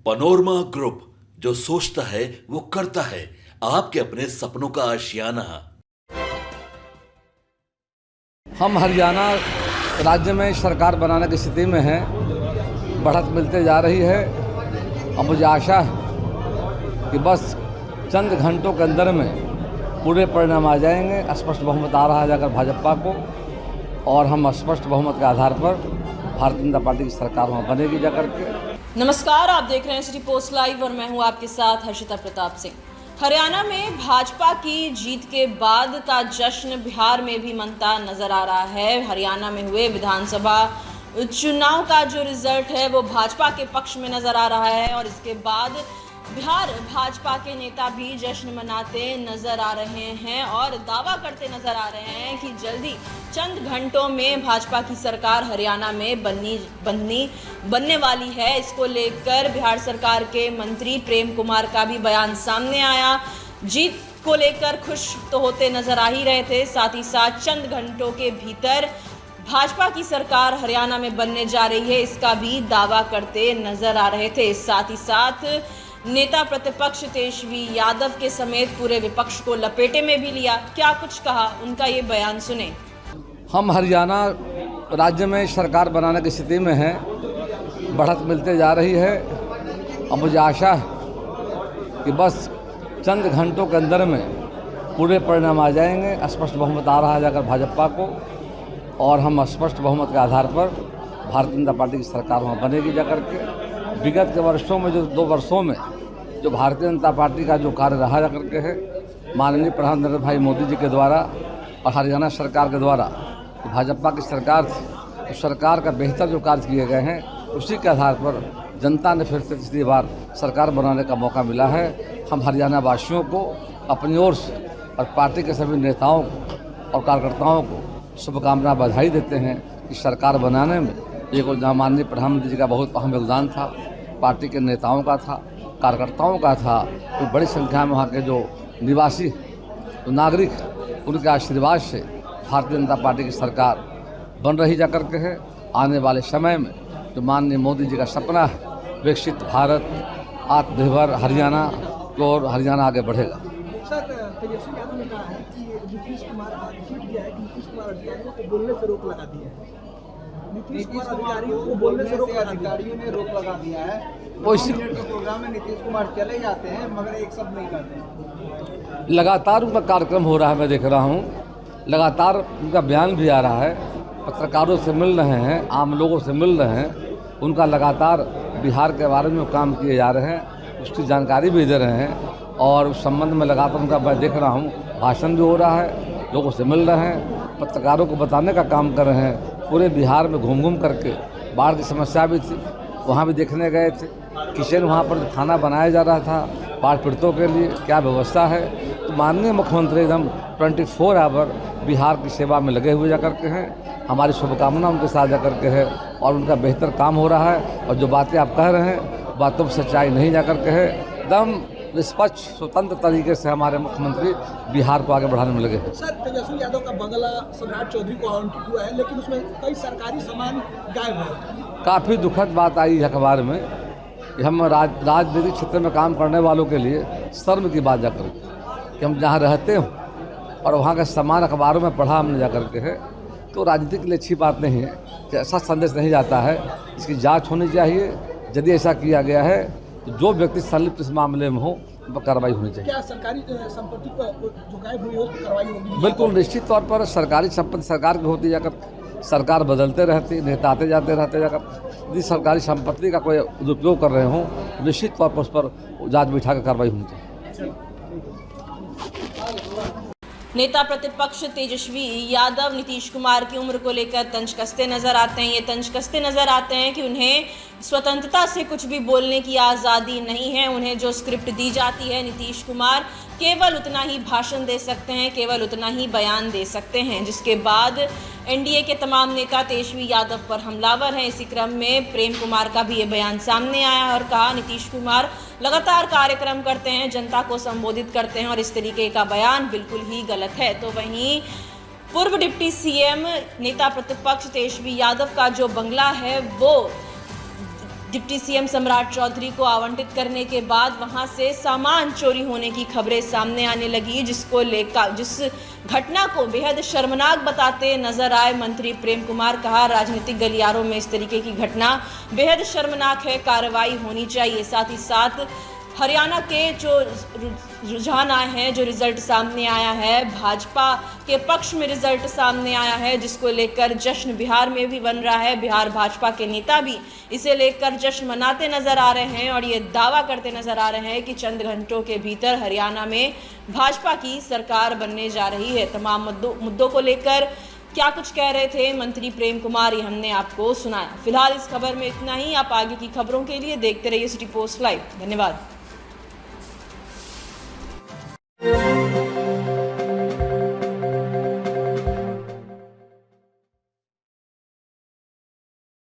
Panorama group, जो सोचता है वो करता है। आपके अपने सपनों का आशियाना। हम हरियाणा राज्य में सरकार बनाने की स्थिति में हैं। बढ़त मिलते जा रही है और मुझे आशा है कि बस चंद घंटों के अंदर में पूरे परिणाम आ जाएंगे। स्पष्ट बहुमत आ रहा है जाकर भाजपा को, और हम स्पष्ट बहुमत के आधार पर भारतीय जनता पार्टी की सरकार वहाँ बनेगी जाकर के। नमस्कार, आप देख रहे हैं सिटी पोस्ट लाइव और मैं हूं आपके साथ हर्षिता प्रताप सिंह। हरियाणा में भाजपा की जीत के बाद का जश्न बिहार में भी मनता नजर आ रहा है। हरियाणा में हुए विधानसभा चुनाव का जो रिजल्ट है वो भाजपा के पक्ष में नजर आ रहा है और इसके बाद बिहार भाजपा के नेता भी जश्न मनाते नजर आ रहे हैं और दावा करते नजर आ रहे हैं कि जल्दी चंद घंटों में भाजपा की सरकार हरियाणा में बनने वाली है। इसको लेकर बिहार सरकार के मंत्री प्रेम कुमार का भी बयान सामने आया। जीत को लेकर खुश तो होते नजर आ ही रहे थे, साथ ही साथ चंद घंटों के भीतर भाजपा की सरकार हरियाणा में बनने जा रही है, इसका भी दावा करते नजर आ रहे थे। साथ ही साथ नेता प्रतिपक्ष तेजस्वी यादव के समेत पूरे विपक्ष को लपेटे में भी लिया। क्या कुछ कहा, उनका ये बयान सुने। हम हरियाणा राज्य में सरकार बनाने की स्थिति में हैं। बढ़त मिलते जा रही है और मुझे आशा है कि बस चंद घंटों के अंदर में पूरे परिणाम आ जाएंगे। स्पष्ट बहुमत आ रहा है जाकर भाजपा को, और हम स्पष्ट बहुमत के आधार पर भारतीय जनता पार्टी की सरकार वहाँ बनेगी जाकर के। विगत के वर्षों में, जो 2 वर्षों में जो भारतीय जनता पार्टी का जो कार्य रहा जा करके है, माननीय प्रधानमंत्री नरेंद्र भाई मोदी जी के द्वारा और हरियाणा सरकार के द्वारा भाजपा की सरकार थी, उस सरकार का बेहतर जो कार्य किए गए हैं, उसी के आधार पर जनता ने फिर से तीसरी बार सरकार बनाने का मौका मिला है। हम हरियाणा वासियों को अपनी ओर से और पार्टी के सभी नेताओं को और कार्यकर्ताओं को शुभकामना बधाई देते हैं कि सरकार बनाने में एक माननीय प्रधानमंत्री जी का बहुत अहम योगदान था, पार्टी के नेताओं का था, कार्यकर्ताओं का था। तो बड़ी संख्या में वहाँ के जो निवासी जो नागरिक, उनके आशीर्वाद से भारतीय जनता पार्टी की सरकार बन रही जा करके है। आने वाले समय में जो माननीय मोदी जी का सपना है, विकसित भारत, आत्मनिर्भर हरियाणा, और हरियाणा आगे बढ़ेगा। सर, तेजस्वी यादव ने कहा है कि नीतीश कुमार ट्वीट किया है कि नीतीश कुमार अधिकारियों को बोलने से रोक लगा दी है। नीतीश कुमार अधिकारियों को बोलने से अधिकारियों ने रोक लगा दिया है। वो इसी प्रोग्राम में नीतीश कुमार चले जाते हैं मगर एक शब्द नहीं करते। लगातार उनका कार्यक्रम हो रहा है, मैं देख रहा हूँ। लगातार उनका बयान भी आ रहा है, पत्रकारों से मिल रहे हैं, आम लोगों से मिल रहे हैं। उनका लगातार बिहार के बारे में काम किए जा रहे हैं, उसकी जानकारी भी दे रहे हैं, और उस संबंध में लगातार उनका मैं देख रहा हूँ भाषण भी हो रहा है, लोगों से मिल रहे हैं, पत्रकारों को बताने का काम कर रहे हैं। पूरे बिहार में घूम घूम करके बाढ़ की समस्या भी थी, वहाँ भी देखने गए थे। किचन वहाँ पर खाना बनाया जा रहा था बाढ़ पीड़ितों के लिए, क्या व्यवस्था है। तो माननीय मुख्यमंत्री एकदम 24 आवर बिहार की सेवा में लगे हुए जाकर के हैं। हमारी शुभकामना उनके साथ जाकर के है और उनका बेहतर काम हो रहा है। और जो बातें आप कह रहे हैं, बातों में सच्चाई नहीं जा कर के है। एकदम निष्पक्ष स्वतंत्र तरीके से हमारे मुख्यमंत्री बिहार को आगे बढ़ाने में लगे हैं। सर, तेजस्वी यादव का बंगला सम्राट चौधरी को आवंटित हुआ है, लेकिन उसमें कई सरकारी सामान गायब है। काफ़ी दुखद बात आई अखबार में कि हम राजनीतिक क्षेत्र में काम करने वालों के लिए शर्म की बात जाकर कि हम जहाँ रहते हो और वहाँ का सामान अखबारों में पढ़ा हमने जा कर के है, तो राजनीति के लिए अच्छी बात नहीं है कि ऐसा संदेश नहीं जाता है। इसकी जांच होनी चाहिए। यदि ऐसा किया गया है तो जो व्यक्ति संलिप्त इस मामले में हो, उन पर कार्रवाई होनी चाहिए। क्या सरकारी संपत्ति पर जो गायब हुई है उस पर कार्रवाई होगी? बिल्कुल, निश्चित तौर पर सरकारी संपत्ति सरकार की होती जाकर, सरकार बदलते रहती, नेता आते जाते रहते जाकर। यदि सरकारी संपत्ति का कोई दुरुपयोग कर रहे हों, निश्चित तौर पर उस पर जांच बिठा कर कार्रवाई होनी चाहिए। नेता प्रतिपक्ष तेजस्वी यादव नीतीश कुमार की उम्र को लेकर तंज कसते नजर आते हैं। ये तंज कसते नजर आते हैं कि उन्हें स्वतंत्रता से कुछ भी बोलने की आज़ादी नहीं है। उन्हें जो स्क्रिप्ट दी जाती है, नीतीश कुमार केवल उतना ही भाषण दे सकते हैं, केवल उतना ही बयान दे सकते हैं, जिसके बाद एनडीए के तमाम नेता तेजस्वी यादव पर हमलावर हैं। इसी क्रम में प्रेम कुमार का भी ये बयान सामने आया और कहा नीतीश कुमार लगातार कार्यक्रम करते हैं, जनता को संबोधित करते हैं और इस तरीके का बयान बिल्कुल ही गलत है। तो वहीं पूर्व डिप्टी सीएम नेता प्रतिपक्ष तेजस्वी यादव का जो बंगला है वो डिप्टी सीएम सम्राट चौधरी को आवंटित करने के बाद वहां से सामान चोरी होने की खबरें सामने आने लगी, जिस घटना को बेहद शर्मनाक बताते नजर आए मंत्री प्रेम कुमार। कहा, राजनीतिक गलियारों में इस तरीके की घटना बेहद शर्मनाक है, कार्रवाई होनी चाहिए। साथ ही साथ हरियाणा के जो रुझान आए हैं, जो रिजल्ट सामने आया है, भाजपा के पक्ष में रिजल्ट सामने आया है, जिसको लेकर जश्न बिहार में भी बन रहा है। बिहार भाजपा के नेता भी इसे लेकर जश्न मनाते नजर आ रहे हैं और ये दावा करते नजर आ रहे हैं कि चंद घंटों के भीतर हरियाणा में भाजपा की सरकार बनने जा रही है। तमाम मुद्दों को लेकर क्या कुछ कह रहे थे मंत्री प्रेम कुमार, ये हमने आपको सुनाया। फिलहाल इस खबर में इतना ही। आप आगे की खबरों के लिए देखते रहिए सिटी पोस्ट लाइव। धन्यवाद।